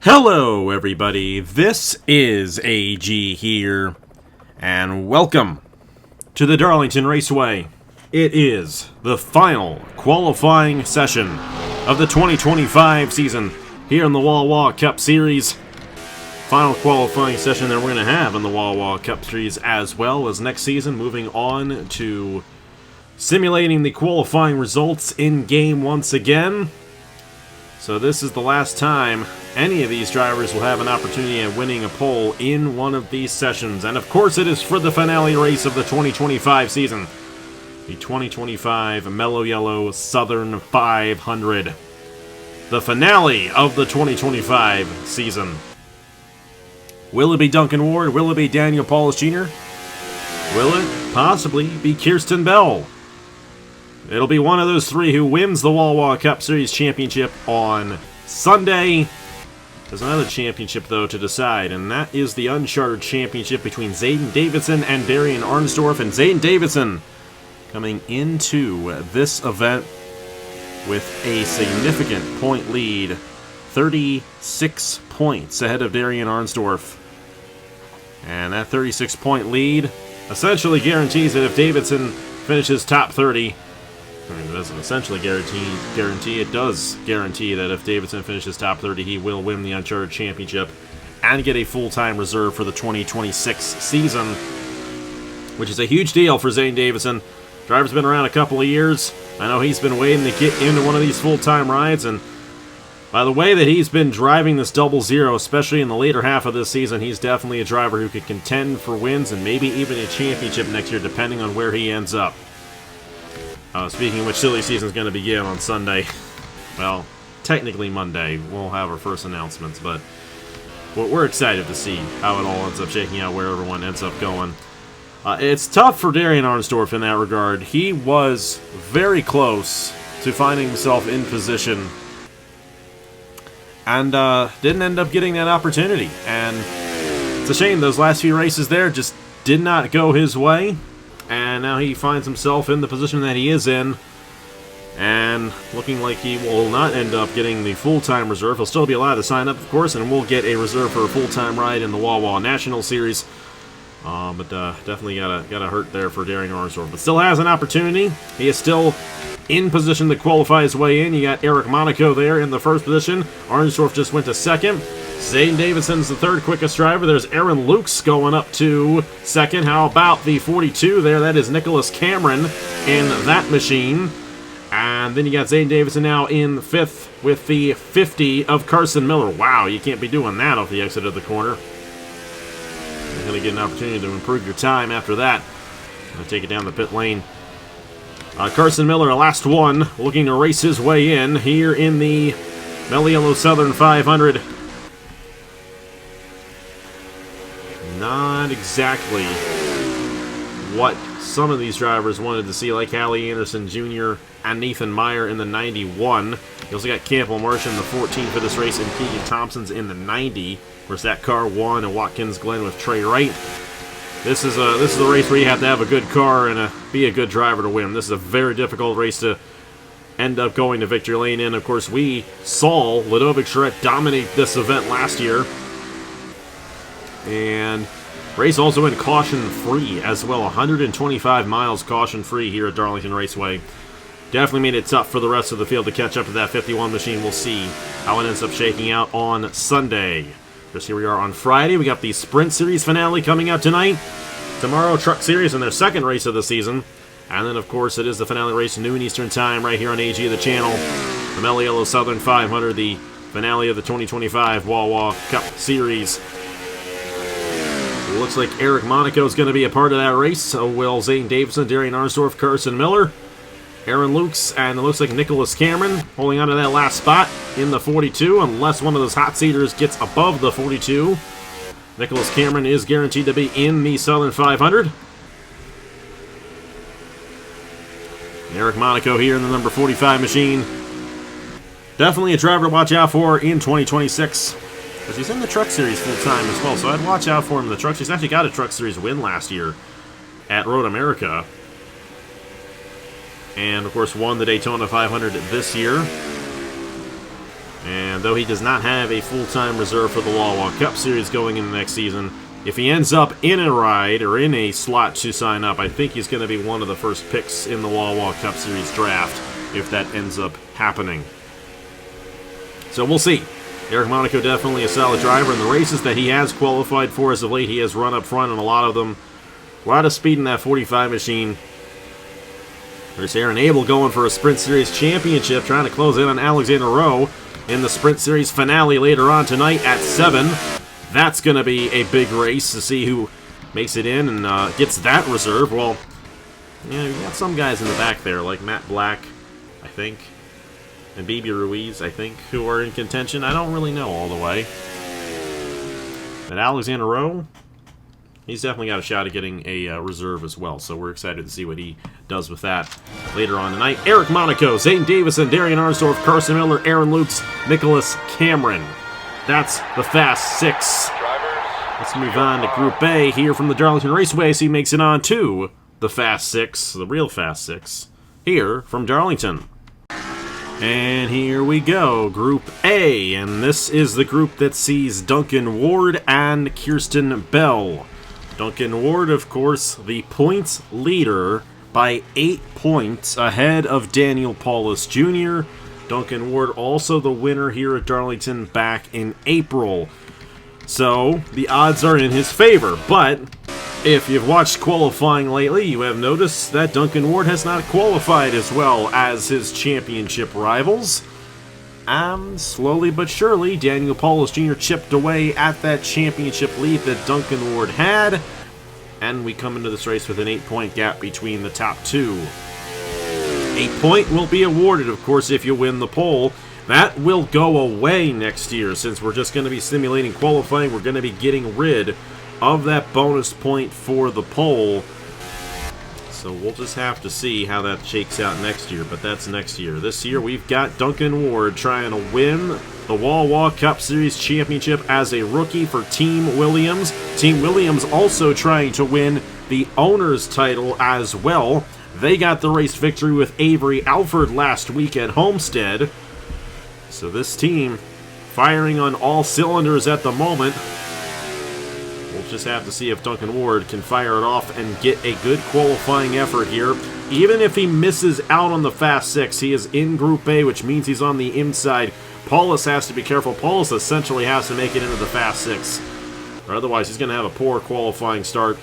Hello everybody, this is AG here, and welcome to the Darlington Raceway. It is the final qualifying session of the 2025 season here in the Wawa Cup Series. Final qualifying session that we're going to have in the Wawa Cup Series, as well as next season, moving on to simulating the qualifying results in-game once again. So this is the last time any of these drivers will have an opportunity at winning a pole in one of these sessions. And of course it is for the finale race of the 2025 season. The 2025 Mello Yello Southern 500. The finale of the 2025 season. Will it be Duncan Ward? Will it be Daniel Paulus Jr.? Will it possibly be Kirsten Bell? It'll be one of those three who wins the Wawa Cup Series Championship on Sunday. There's another championship, though, to decide, and that is the Uncharted Championship between Zayden Davidson and Darian Arnsdorf. And Zayden Davidson coming into this event with a significant point lead, 36 points ahead of Darian Arnsdorf. And that 36-point lead essentially guarantees that if Davidson finishes top 30, I mean, it doesn't essentially guarantee. It does guarantee that if Davidson finishes top 30, he will win the Uncharted Championship and get a full-time reserve for the 2026 season, which is a huge deal for Zayden Davidson. Driver's been around a couple of years. I know he's been waiting to get into one of these full-time rides, and by the way that he's been driving this double zero, especially in the later half of this season, he's definitely a driver who could contend for wins and maybe even a championship next year, depending on where he ends up. Speaking of which, silly season is going to begin on Sunday. Well, technically Monday. We'll have our first announcements, but we're excited to see how it all ends up shaking out, where everyone ends up going. It's tough for Darian Arnsdorf in that regard. He was very close to finding himself in position and didn't end up getting that opportunity. And it's a shame those last few races there just did not go his way. And now he finds himself in the position that he is in, and looking like he will not end up getting the full-time reserve. He'll still be allowed to sign up, of course, and will get a reserve for a full-time ride in the Wawa National Series. But definitely gotta hurt there for Darian Arnsdorf. But still has an opportunity. He is still in position to qualify his way in. You got Eric Monaco there in the first position. Arnsdorf just went to second. Zayden Davidson's the third quickest driver. There's Aaron Lukes going up to second. How about the 42 there? That is Nicholas Cameron in that machine. And then you got Zayden Davidson now in fifth with the 50 of Carson Miller. Wow, you can't be doing that off the exit of the corner. You're going to get an opportunity to improve your time after that. Going to take it down the pit lane. Carson Miller, last one, looking to race his way in here in the Mello Yello Southern 500. Not exactly what some of these drivers wanted to see, like Hallie Anderson Jr. and Nathan Meyer in the 91. You also got Campbell Marsh in the 14 for this race, and Keegan Thompson's in the 90. Of course, that car won, and Watkins Glen with Trey Wright. This is a race where you have to have a good car and be a good driver to win. This is a very difficult race to end up going to victory lane in. Of course, we saw Ludovic Charette dominate this event last year. And race also went caution-free as well. 125 miles caution-free here at Darlington Raceway. Definitely made it tough for the rest of the field to catch up to that 51 machine. We'll see how it ends up shaking out on Sunday. Just here we are on Friday. We got the Sprint Series finale coming out tonight. Tomorrow, Truck Series in their second race of the season. And then, of course, it is the finale race, noon Eastern Time, right here on AG, the channel. The Mello Yello Southern 500, the finale of the 2025 Wawa Cup Series. It looks like Eric Monaco is going to be a part of that race. So will Zayden Davidson, Darian Arnsdorf, Carson Miller, Aaron Lukes, and it looks like Nicholas Cameron holding on to that last spot in the 42, unless one of those hot seaters gets above the 42. Nicholas Cameron is guaranteed to be in the Southern 500. Eric Monaco here in the number 45 machine. Definitely a driver to watch out for in 2026. Because he's in the Truck Series full-time as well, so I'd watch out for him in the Truck Series. He's actually got a Truck Series win last year at Road America. And, of course, won the Daytona 500 this year. And though he does not have a full-time reserve for the Wawa Cup Series going into next season, if he ends up in a ride or in a slot to sign up, I think he's going to be one of the first picks in the Wawa Cup Series draft if that ends up happening. So we'll see. Eric Monaco definitely a solid driver in the races that he has qualified for as of late. He has run up front in a lot of them. A lot of speed in that 45 machine. There's Aaron Abel going for a Sprint Series championship, trying to close in on Alexander Rowe in the Sprint Series finale later on tonight at 7. That's going to be a big race to see who makes it in and gets that reserve. Well, yeah, you got some guys in the back there, like Matt Black, I think, and BB Ruiz, I think, who are in contention. I don't really know all the way. But Alexander Rowe, he's definitely got a shot at getting a reserve as well, so we're excited to see what he does with that later on tonight. Eric Monaco, Zane Davison, Darian Arnsdorf, Carson Miller, Aaron Lukes, Nicholas Cameron. That's the Fast Six. Let's move on to Group A here from the Darlington Raceway, so he makes it on to the Fast Six, the real Fast Six, here from Darlington. And here we go, Group A, and this is the group that sees Duncan Ward and Kirsten Bell. Duncan Ward, of course, the points leader by 8 points ahead of Daniel Paulus Jr. Duncan Ward also the winner here at Darlington back in April. So, the odds are in his favor, but if you've watched qualifying lately, you have noticed that Duncan Ward has not qualified as well as his championship rivals. Slowly but surely, Daniel Paulus Jr. chipped away at that championship lead that Duncan Ward had, and we come into this race with an 8-point gap between the top two. 8 point will be awarded, of course, if you win the pole. That will go away next year, since we're just going to be simulating qualifying. We're going to be getting rid of that bonus point for the pole. So we'll just have to see how that shakes out next year, but that's next year. This year, we've got Duncan Ward trying to win the Wawa Cup Series Championship as a rookie for Team Williams. Team Williams also trying to win the owner's title as well. They got the race victory with Avery Alford last week at Homestead. So this team firing on all cylinders at the moment. We'll just have to see if Duncan Ward can fire it off and get a good qualifying effort here. Even if he misses out on the Fast Six, he is in Group A, which means he's on the inside. Paulus has to be careful. Paulus essentially has to make it into the Fast Six, or otherwise he's going to have a poor qualifying start.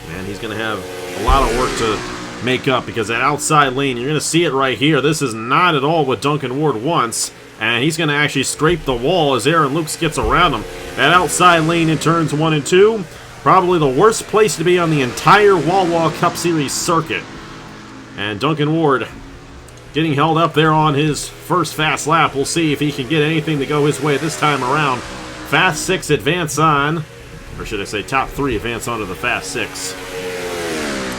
And he's going to have a lot of work to make up, because that outside lane, you're going to see it right here. This is not at all what Duncan Ward wants, and he's going to actually scrape the wall as Aaron Lukes gets around him. That outside lane in turns 1 and 2, probably the worst place to be on the entire Wawa Cup Series circuit. And Duncan Ward getting held up there on his first fast lap. We'll see if he can get anything to go his way this time around. Fast Six advance on, or should I say top three advance on to the Fast Six.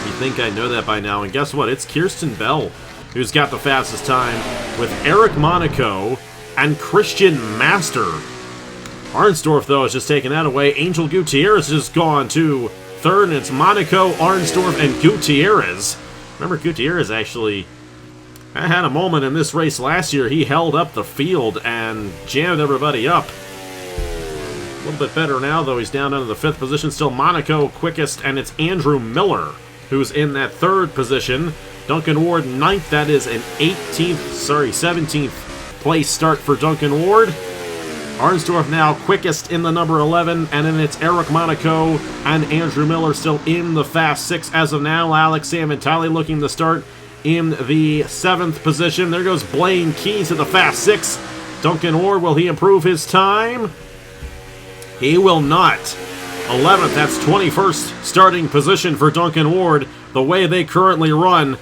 You think I know that by now, and guess what? It's Kirsten Bell who's got the fastest time, with Eric Monaco and Christian Master. Arnsdorf, though, has just taken that away. Angel Gutierrez has gone to third, and it's Monaco, Arnsdorf, and Gutierrez. Remember, Gutierrez actually had a moment in this race last year. He held up the field and jammed everybody up. A little bit better now, though. He's down into the 5th position. Still Monaco quickest, and it's Andrew Miller who's in that 3rd position. Duncan Ward 9th. That is an 17th place start for Duncan Ward. Arnsdorf now quickest in the number 11, and then it's Eric Monaco and Andrew Miller still in the Fast Six as of now. Alex Samantali looking to start in the 7th position. There goes Blaine Keys to the Fast Six. Duncan Ward, will he improve his time? He will not. 11th, that's 21st starting position for Duncan Ward, the way they currently run.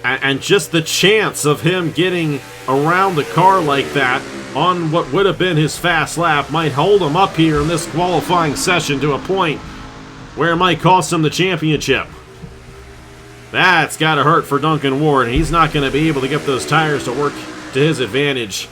And just the chance of him getting around the car like that on what would have been his fast lap might hold him up here in this qualifying session to a point where it might cost him the championship. That's got to hurt for Duncan Ward. He's not going to be able to get those tires to work to his advantage.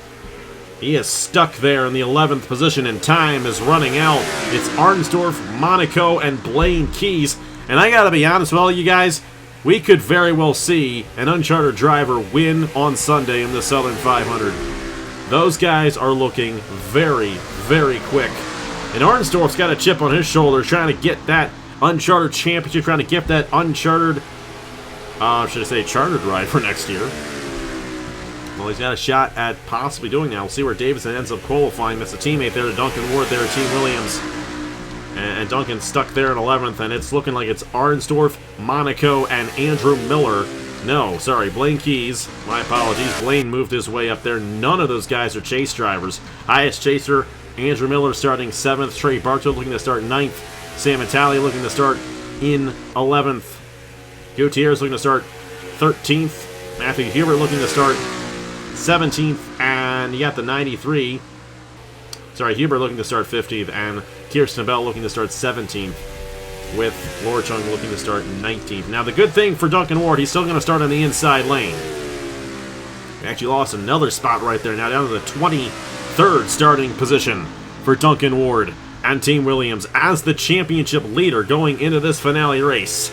He is stuck there in the 11th position, and time is running out. It's Arnsdorf, Monaco, and Blaine Keys. And I gotta be honest with all you guys, we could very well see an Uncharted driver win on Sunday in the Southern 500. Those guys are looking very, very quick. And Arnsdorf's got a chip on his shoulder trying to get that Uncharted Championship, trying to get that Uncharted, should I say chartered ride for next year. Well, he's got a shot at possibly doing that. We'll see where Davison ends up qualifying. That's a teammate there to Duncan Ward there, Team Williams. And Duncan's stuck there in 11th, and it's looking like it's Arnsdorf, Monaco, and Andrew Miller. No, sorry, Blaine Keys. My apologies. Blaine moved his way up there. None of those guys are chase drivers. Highest chaser, Andrew Miller starting 7th. Trey Bartow looking to start 9th. Sam Vitale looking to start in 11th. Gutierrez looking to start 13th. Matthew Hubert looking to start 17th. And you got the 93. Sorry, Hubert looking to start 15th. And Kirsten Bell looking to start 17th. With Laura Chung looking to start 19th. Now, the good thing for Duncan Ward, he's still going to start on the inside lane. He actually lost another spot right there. Now down to the 23rd starting position for Duncan Ward and Team Williams as the championship leader going into this finale race.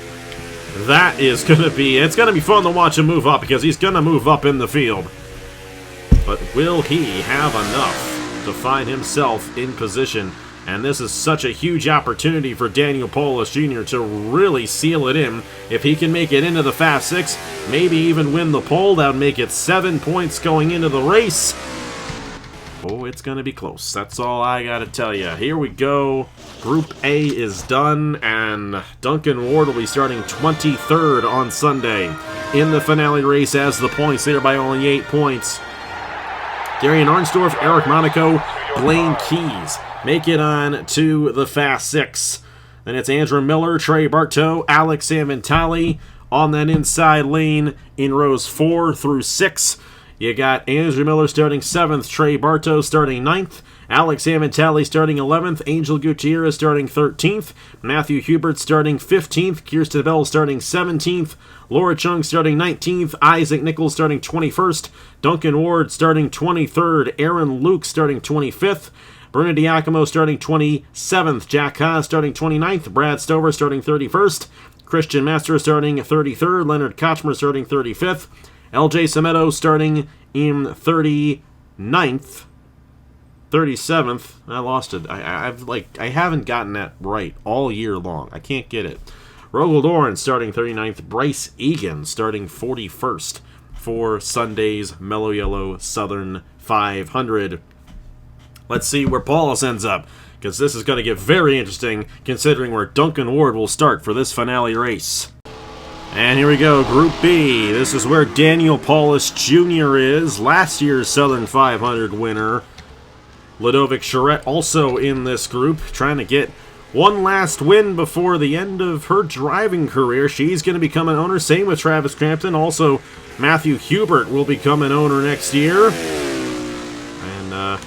That is going to be, it's going to be fun to watch him move up because he's going to move up in the field. But will he have enough to find himself in position? And this is such a huge opportunity for Daniel Paulus Jr. to really seal it in. If he can make it into the Fast 6, maybe even win the pole, that would make it 7 points going into the race. Oh, it's going to be close. That's all I got to tell you. Here we go. Group A is done, and Duncan Ward will be starting 23rd on Sunday in the finale race as the points there by only 8 points. Darian Arnsdorf, Eric Monaco, Blaine Keys make it on to the Fast 6. Then it's Andrew Miller, Trey Bartow, Alex Savintali on that inside lane in rows 4 through 6. You got Andrew Miller starting 7th, Trey Bartow starting 9th, Alex Savintali starting 11th, Angel Gutierrez starting 13th, Matthew Hubert starting 15th, Kirsten Bell starting 17th, Laura Chung starting 19th, Isaac Nichols starting 21st, Duncan Ward starting 23rd, Aaron Luke starting 25th, Bruno Diacomo starting 27th, Jack Haas starting 29th, Brad Stover starting 31st, Christian Master starting 33rd, Leonard Kochmer starting 35th, LJ Sameto starting in 39th, 37th. I lost it. I haven't gotten that right all year long. I can't get it. Rogel Doran starting 39th, Bryce Egan starting 41st for Sunday's Mello Yello Southern 500. Let's see where Paulus ends up, because this is going to get very interesting considering where Duncan Ward will start for this finale race. And here we go, Group B. This is where Daniel Paulus Jr. is, last year's Southern 500 winner. Ludovic Charette also in this group, trying to get one last win before the end of her driving career. She's going to become an owner, same with Travis Crampton. Also, Matthew Hubert will become an owner next year. And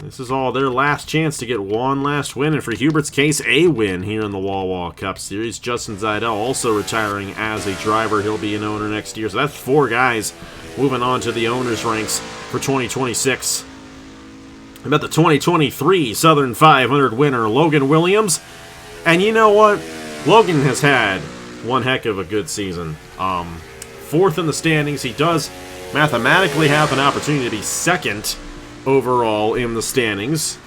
this is all their last chance to get one last win, and for Hubert's case, a win here in the Wawa Cup Series. Justin Zidell also retiring as a driver. He'll be an owner next year. So that's 4 guys moving on to the owners' ranks for 2026. About the 2023 Southern 500 winner, Logan Williams. And you know what? Logan has had one heck of a good season. 4th in the standings. He does mathematically have an opportunity to be 2nd overall in the standings.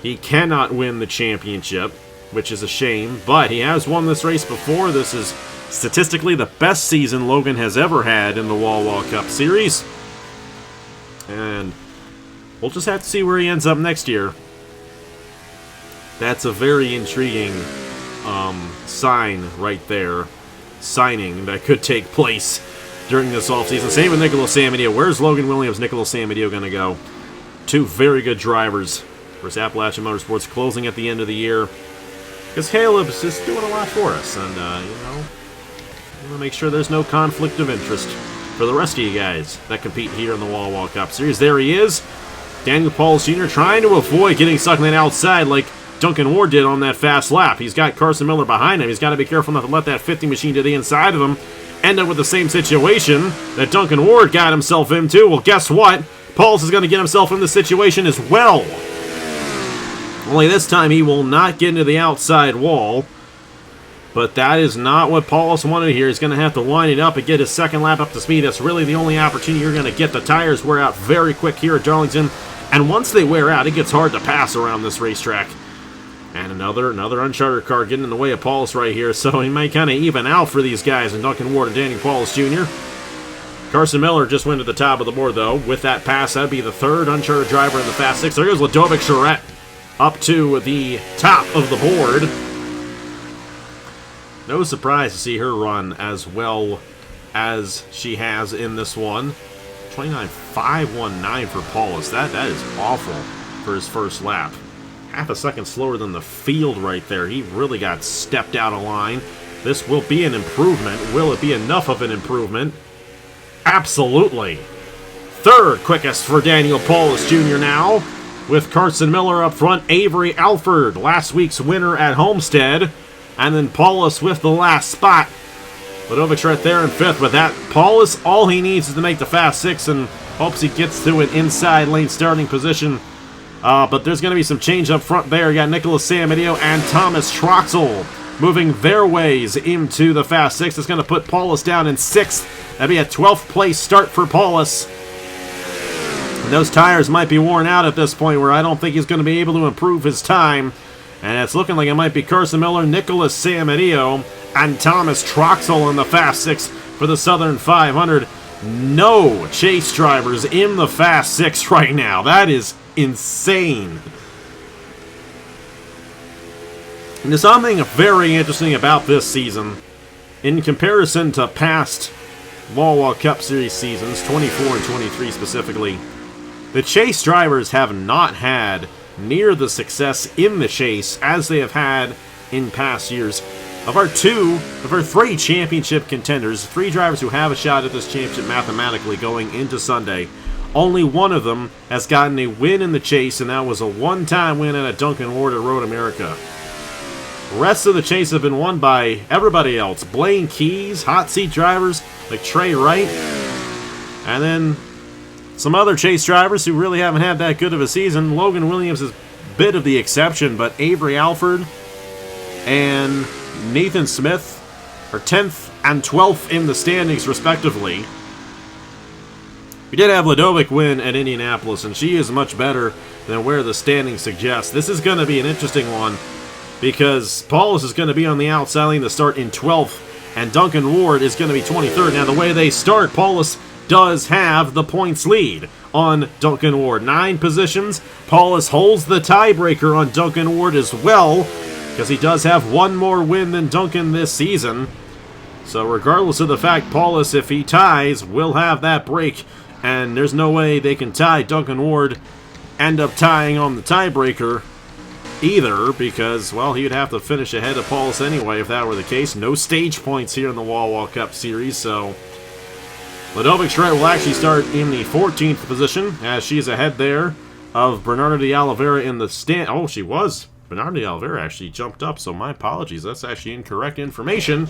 He cannot win the championship, which is a shame, but he has won this race before. This is statistically the best season Logan has ever had in the Wawa Cup Series. And we'll just have to see where he ends up next year. That's a very intriguing sign right there. Signing that could take place during this offseason. Same with Nicholas Samadeo. Where's Logan Williams, Nicholas Samadeo going to go? 2 very good drivers. Of course, Appalachian Motorsports closing at the end of the year. Because Caleb's just doing a lot for us. And, you know, we want to make sure there's no conflict of interest for the rest of you guys that compete here in the Wawa Cup Series. There he is. Daniel Paulus Jr. trying to avoid getting stuck on that outside like Duncan Ward did on that fast lap. He's got Carson Miller behind him. He's got to be careful not to let that 50 machine to the inside of him end up with the same situation that Duncan Ward got himself into. Well, guess what? Paulus is going to get himself in this situation as well. Only this time he will not get into the outside wall. But that is not what Paulus wanted here. He's going to have to line it up and get his second lap up to speed. That's really the only opportunity you're going to get. The tires wear out very quick here at Darlington. And once they wear out, it gets hard to pass around this racetrack. And another uncharted car getting in the way of Paulus right here. So he might kind of even out for these guys in Duncan Ward and Danny Paulus Jr. Carson Miller just went to the top of the board, though. With that pass, that'd be the third uncharted driver in the Fast Six. There goes Ludovic Charette up to the top of the board. No surprise to see her run as well as she has in this one. 29.519 for Paulus. That is awful for his first lap. Half a second slower than the field right there. He really got stepped out of line. This will be an improvement. Will it be enough of an improvement? Absolutely. Third quickest for Daniel Paulus Jr. now, with Carson Miller up front. Avery Alford, last week's winner at Homestead. And then Paulus with the last spot. Ludovic right there in fifth. With that, Paulus, all he needs is to make the Fast Six and hopes he gets to an inside lane starting position. But there's going to be some change up front there. You got Nicholas Samadio and Thomas Troxel moving their ways into the Fast Six. It's going to put Paulus down in sixth. That'd be a 12th place start for Paulus. And those tires might be worn out at this point, where I don't think he's going to be able to improve his time. And it's looking like it might be Carson Miller, Nicholas Samadio, and Thomas Troxel in the Fast Six for the Southern 500. No chase drivers in the Fast Six right now. That is insane. And there's something very interesting about this season. In comparison to past Wawa Cup Series seasons, 24 and 23 specifically, the chase drivers have not had near the success in the chase as they have had in past years. Of our three championship contenders, three drivers who have a shot at this championship mathematically going into Sunday, only one of them has gotten a win in the chase, and that was a one-time win at Duncan Ward at Road America. The rest of the chase have been won by everybody else. Blaine Keys, hot seat drivers like Trey Wright, and then some other chase drivers who really haven't had that good of a season. Logan Williams is a bit of the exception, but Avery Alford and Nathan Smith are 10th and 12th in the standings, respectively. We did have Ludovic win at Indianapolis, and she is much better than where the standings suggest. This is going to be an interesting one, because Paulus is going to be on the outside lane to start in 12th, and Duncan Ward is going to be 23rd. Now, the way they start, Paulus does have the points lead on Duncan Ward. 9 positions. Paulus holds the tiebreaker on Duncan Ward as well, because he does have one more win than Duncan this season. So regardless of the fact, Paulus, if he ties, will have that break, and there's no way they can tie Duncan Ward, end up tying on the tiebreaker either, because, well, he would have to finish ahead of Paulus anyway if that were the case. No stage points here in the Wawa Cup Series, so Ludovic Charette will actually start in the 14th position, as she's ahead there of Bernardo de Oliveira in the stand. Oh, she was. Bernardo de Oliveira actually jumped up, so my apologies. That's actually incorrect information.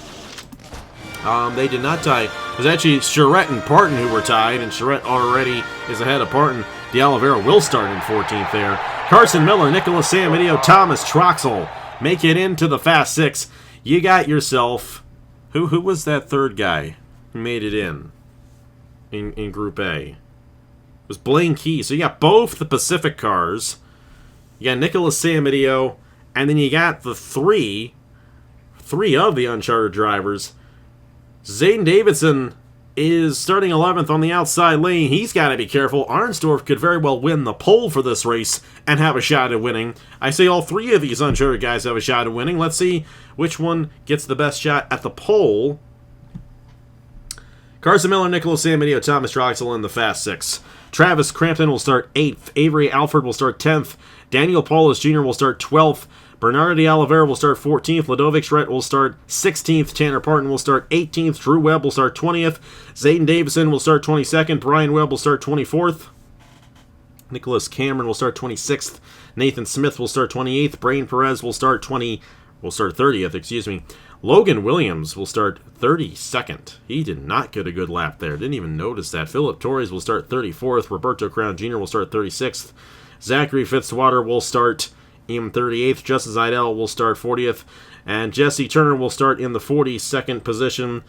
They did not tie. It was actually Charette and Parton who were tied, and Charette already is ahead of Parton. De Oliveira will start in 14th there. Carson Miller, Nicholas Samadio, Thomas Troxel make it into the Fast Six. You got yourself... Who was that third guy who made it in Group A? It was Blaine Key. So you got both the Pacific cars. You got Nicholas Samadio, and then you got the three of the uncharted drivers. Zayden Davidson is starting 11th on the outside lane. He's got to be careful. Arnsdorf could very well win the pole for this race and have a shot at winning. I say all three of these uncharted guys have a shot at winning. Let's see which one gets the best shot at the pole. Carson Miller, Nicholas Samadio, Thomas Troxel in the Fast Six. Travis Crampton will start 8th. Avery Alford will start 10th. Daniel Paulus Jr. will start 12th. Bernardo de Oliveira will start 14th. Ludovic Charette will start 16th. Tanner Parton will start 18th. Drew Webb will start 20th. Zayden Davison will start 22nd. Brian Webb will start 24th. Nicholas Cameron will start 26th. Nathan Smith will start 28th. Brain Perez will start 30th, excuse me. Logan Williams will start 32nd. He did not get a good lap there. Didn't even notice that. Philip Torres will start 34th. Roberto Crown Jr. will start 36th. Zachary Fitzwater will start in 38th. Justice Idell will start 40th. And Jesse Turner will start in the 42nd position.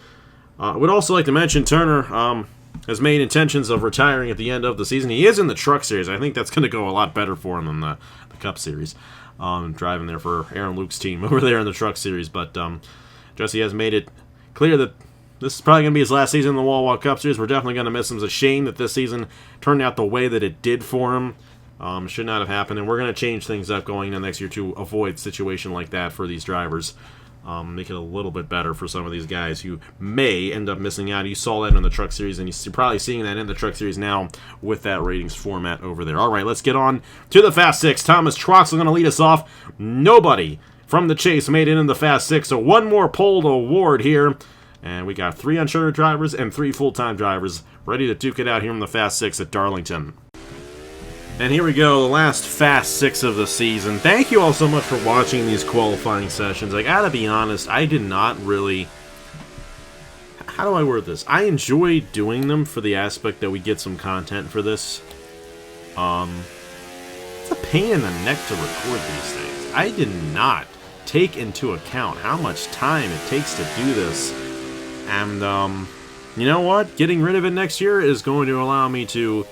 I would also like to mention Turner has made intentions of retiring at the end of the season. He is in the Truck Series. I think that's going to go a lot better for him than the Cup Series. Driving there for Aaron Luke's team over there in the Truck Series. But Jesse has made it clear that this is probably going to be his last season in the Wawa Cup Series. We're definitely going to miss him. It's a shame that this season turned out the way that it did for him. Should not have happened, and we're going to change things up going into next year to avoid a situation like that for these drivers. Make it a little bit better for some of these guys who may end up missing out. You saw that in the Truck Series, and you're probably seeing that in the Truck Series now with that ratings format over there. All right, let's get on to the Fast Six. Thomas Troxel going to lead us off. Nobody from the chase made it in the Fast Six, so one more pole to award here. And we got 3 uncharted drivers and 3 full-time drivers ready to duke it out here in the Fast Six at Darlington. And here we go, the last Fast Six of the season. Thank you all so much for watching these qualifying sessions. I gotta be honest, I did not really... How do I word this? I enjoy doing them for the aspect that we get some content for this. It's a pain in the neck to record these things. I did not take into account how much time it takes to do this. And, you know what? Getting rid of it next year is going to allow me to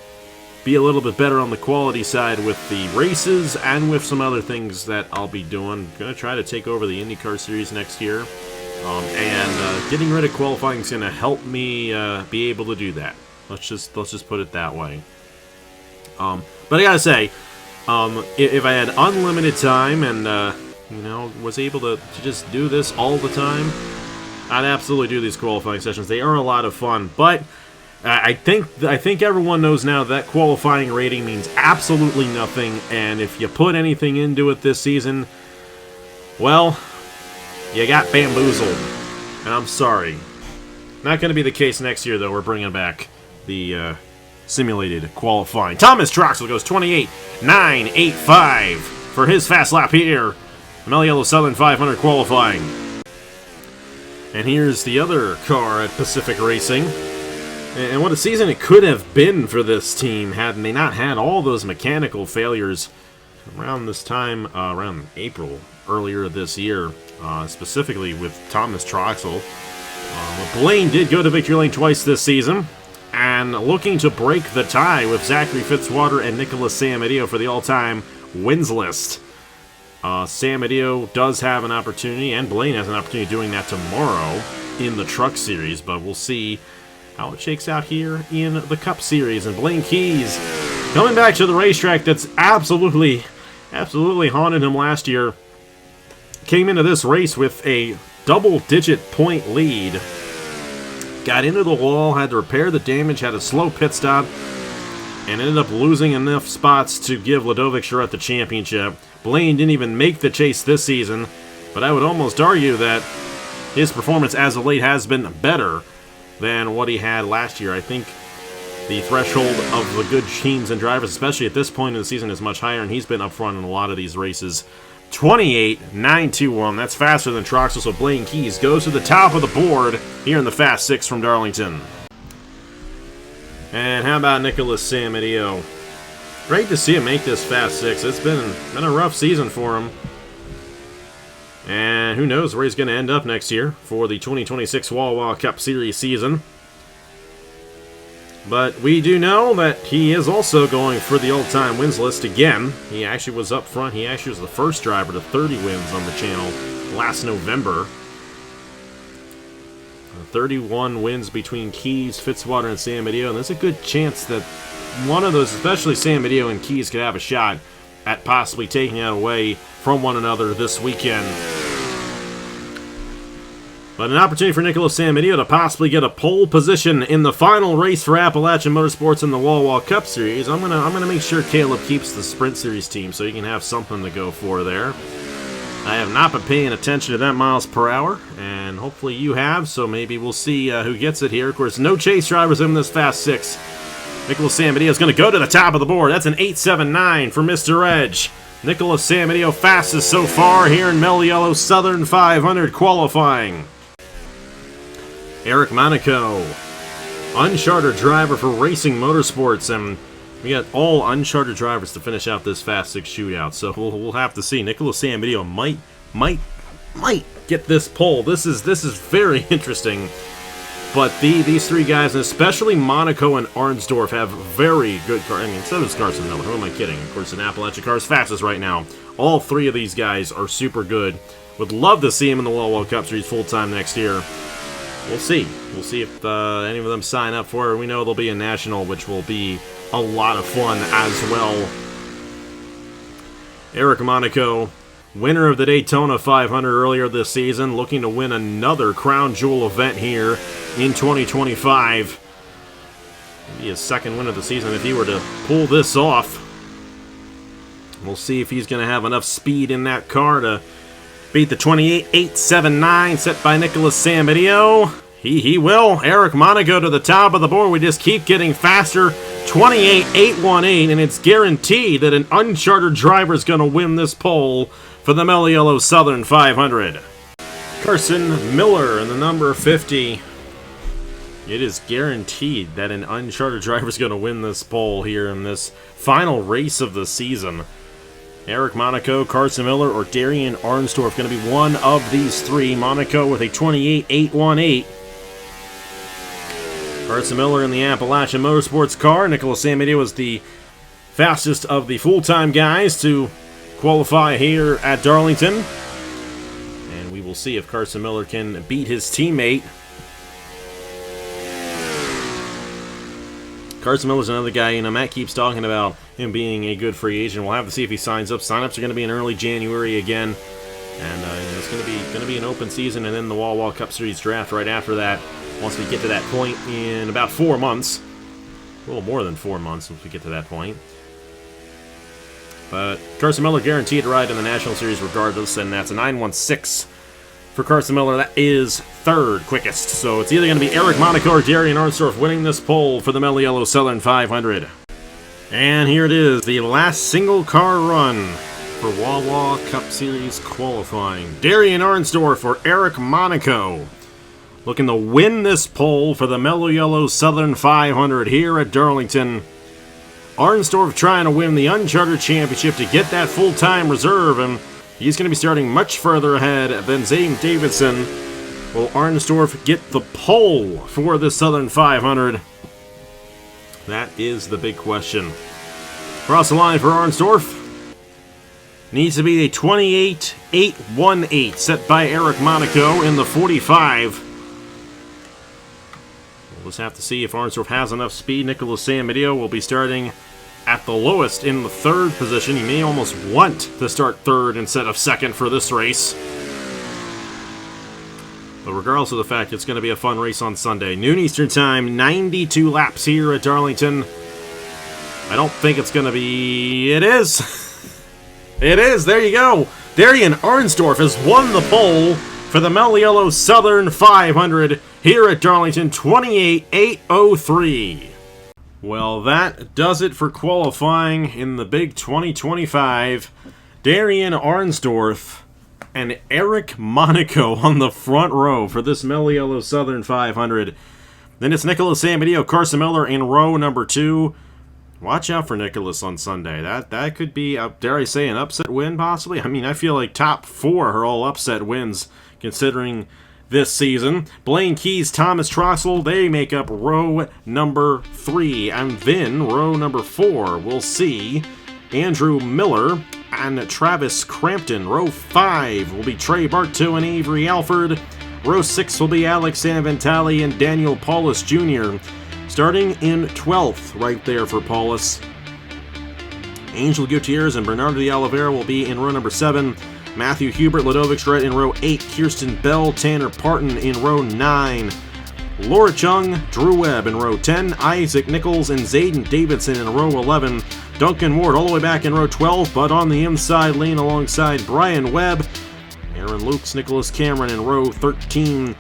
be a little bit better on the quality side with the races and with some other things that I'll be doing. I'm going to try to take over the IndyCar Series next year. And getting rid of qualifying is going to help me be able to do that. Let's just put it that way. But I gotta say, if I had unlimited time and, you know, was able to just do this all the time, I'd absolutely do these qualifying sessions. They are a lot of fun, but I think everyone knows now that qualifying rating means absolutely nothing, and if you put anything into it this season, well, you got bamboozled. And I'm sorry. Not going to be the case next year, though. We're bringing back the simulated qualifying. Thomas Troxel goes 28.985 for his fast lap here. Mello Yello Southern 500 qualifying. And here's the other car at Pacific Racing. And what a season it could have been for this team had they not had all those mechanical failures around this time, around April, earlier this year, specifically with Thomas Troxel. Blaine did go to victory lane twice this season, and looking to break the tie with Zachary Fitzwater and Nicholas Samedeo for the all-time wins list. Samedeo does have an opportunity, and Blaine has an opportunity doing that tomorrow in the Truck Series, but we'll see how it shakes out here in the Cup Series. And Blaine Keys coming back to the racetrack that's absolutely haunted him last year. Came into this race with a double-digit point lead. Got into the wall, had to repair the damage, had a slow pit stop, and ended up losing enough spots to give Ludovic Charette the championship. Blaine didn't even make the chase this season, but I would almost argue that his performance as of late has been better than what he had last year. I think the threshold of the good teams and drivers, especially at this point in the season, is much higher, and he's been up front in a lot of these races. 28.921. That's faster than Troxel, so Blaine Keys goes to the top of the board here in the Fast Six from Darlington. And how about Nicholas Samedeo? Great to see him make this Fast Six. It's been a rough season for him. And who knows where he's going to end up next year for the 2026 Wawa Cup Series season. But we do know that he is also going for the all-time wins list again. He actually was up front. He actually was the first driver to 30 wins on the channel last November. 31 wins between Keys, Fitzwater, and Samedeo. And there's a good chance that one of those, especially Samedeo and Keys, could have a shot at possibly taking it away from one another this weekend. But an opportunity for Nicholas Samedeo to possibly get a pole position in the final race for Appalachian Motorsports in the Wawa Cup Series. I'm gonna make sure Caleb keeps the Sprint Series team so he can have something to go for there. I have not been paying attention to that miles per hour, and hopefully you have, so maybe we'll see who gets it here. Of course, no chase drivers in this Fast Six. Nicholas Samedeo is going to go to the top of the board. That's an 8.79 for Mr. Edge. Nicholas Samedeo fastest so far here in Mello Yello Southern 500 qualifying. Eric Monaco, unchartered driver for Racing Motorsports, and We got all uncharted drivers to finish out this Fast 6 shootout, so we'll have to see. Nicholas Sambidio might get this pole. This is very interesting. But these three guys, and especially Monaco and Arnsdorf, have very good cars. I mean, so does Carson Miller. Who am I kidding? Of course, an Appalachia car is fastest right now. All three of these guys are super good. Would love to see him in the Wawa Cup Series full-time next year. We'll see. We'll see if any of them sign up for it. We know there'll be a national, which will be a lot of fun as well. Eric Monaco, winner of the Daytona 500 earlier this season, looking to win another crown jewel event here in 2025. Maybe his second win of the season if he were to pull this off. We'll see if he's going to have enough speed in that car to beat the 28.879 set by Nicholas Sambidio. He will. Eric Monaco to the top of the board. We just keep getting faster. 28.818, and it's guaranteed that an uncharted driver is going to win this pole for the Mello Yello Southern 500. Carson Miller in the number 50. It is guaranteed that an uncharted driver is going to win this pole here in this final race of the season. Eric Monaco, Carson Miller, or Darian Arnsdorf going to be one of these three. Monaco with a 28.818. Carson Miller in the Appalachian Motorsports car. Nicholas Sambidio was the fastest of the full-time guys to qualify here at Darlington. And we will see if Carson Miller can beat his teammate. Carson Miller's another guy, you know, Matt keeps talking about him being a good free agent. We'll have to see if he signs up. Sign-ups are going to be in early January again. And it's going to be an open season, and then the Wawa Cup Series draft right after that. Once we get to that point in about 4 months. A little more than 4 months once we get to that point. But Carson Miller guaranteed to ride in the National Series regardless, and that's a 9.16 for Carson Miller. That is third quickest. So it's either going to be Eric Monaco or Darian Arnsdorf winning this pole for the Mello Yello Southern 500. And here it is, the last single car run for Wawa Cup Series qualifying. Darian Arnsdorf or Eric Monaco looking to win this pole for the Mello Yello Southern 500 here at Darlington. Arnsdorf trying to win the Uncharted Championship to get that full-time reserve, and he's going to be starting much further ahead than Zane Davidson. Will Arnsdorf get the pole for the Southern 500? That is the big question. Cross the line for Arnsdorf. Needs to be a 28.818 set by Eric Monaco in the 45. We'll just have to see if Arnsdorf has enough speed. Nicholas Sambidio will be starting at the lowest in the third position. He may almost want to start third instead of second for this race. But regardless of the fact, it's going to be a fun race on Sunday. Noon Eastern Time, 92 laps here at Darlington. I don't think it's going to be... It is! It is! There you go! Darian Arnsdorf has won the pole for the Mello Yello Southern 500 here at Darlington, 28.803. Well, that does it for qualifying in the big 2025. Darian Arnsdorf and Eric Monaco on the front row for this Mello Yello Southern 500. Then it's Nicholas Sambidio, Carson Miller in row number 2. Watch out for Nicholas on Sunday. That could be, dare I say, an upset win, possibly? I mean, I feel like top 4 are all upset wins, considering this season. Blaine Keys, Thomas Troxel, they make up row number 3. And then row number 4, we'll see Andrew Miller and Travis Crampton. Row 5 will be Trey Bartow and Avery Alford. Row 6 will be Alex Sanaventali and Daniel Paulus Jr. Starting in 12th, right there for Paulus. Angel Gutierrez and Bernardo de Oliveira will be in row number 7. Matthew Hubert, Ludovic Schredt in row 8. Kirsten Bell, Tanner Parton in row 9. Laura Chung, Drew Webb in row 10. Isaac Nichols and Zayden Davidson in row 11. Duncan Ward all the way back in row 12, but on the inside lane alongside Brian Webb. Aaron Lukes, Nicholas Cameron in row 13.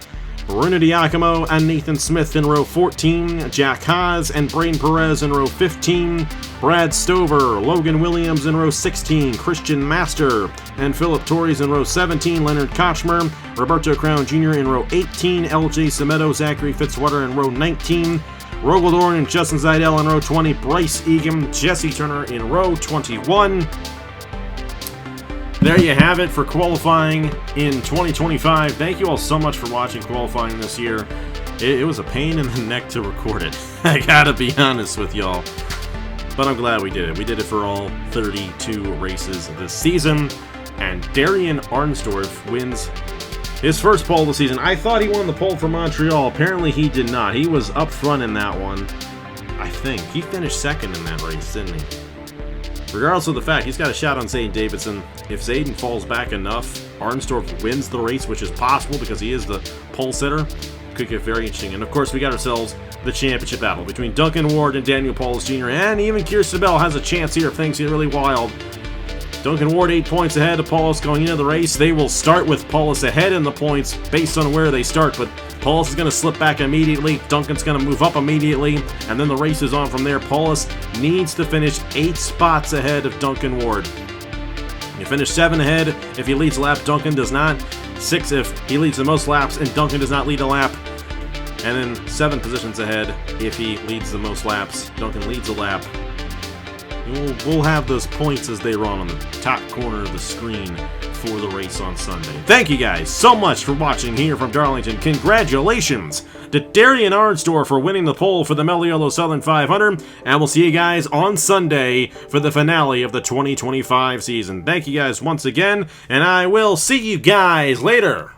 Bruno Diacomo and Nathan Smith in row 14. Jack Haas and Brain Perez in row 15. Brad Stover, Logan Williams in row 16. Christian Master and Philip Torres in row 17. Leonard Kochmer, Roberto Crown Jr. in row 18. LJ Semedo, Zachary Fitzwater in row 19. Rogaldorn and Justin Zeidel in row 20. Bryce Egan, Jesse Turner in row 21. There you have it for qualifying in 2025. Thank you all so much for watching qualifying this year. It was a pain in the neck to record it. I gotta be honest with y'all. But I'm glad we did it. We did it for all 32 races this season. And Darian Arnsdorf wins his first pole of the season. I thought he won the pole for Montreal. Apparently he did not. He was up front in that one. I think. He finished second in that race, didn't he? Regardless of the fact, he's got a shot on Zayden Davidson. If Zayden falls back enough, Arnsdorf wins the race, which is possible because he is the pole sitter. Could get very interesting. And of course, we got ourselves the championship battle between Duncan Ward and Daniel Paulus Jr. And even Kirsten Bell has a chance here if things get really wild. Duncan Ward 8 points ahead of Paulus going into the race. They will start with Paulus ahead in the points based on where they start, but Paulus is going to slip back immediately. Duncan's going to move up immediately, and then the race is on from there. Paulus needs to finish 8 spots ahead of Duncan Ward. You finish 7 ahead if he leads a lap. Duncan does not. 6 if he leads the most laps and Duncan does not lead a lap. And then 7 positions ahead if he leads the most laps. Duncan leads a lap. We'll have those points as they run on the top corner of the screen for the race on Sunday. Thank you guys so much for watching here from Darlington. Congratulations to Darian Arnsdorf for winning the pole for the Mello Yello Southern 500. And we'll see you guys on Sunday for the finale of the 2025 season. Thank you guys once again, and I will see you guys later.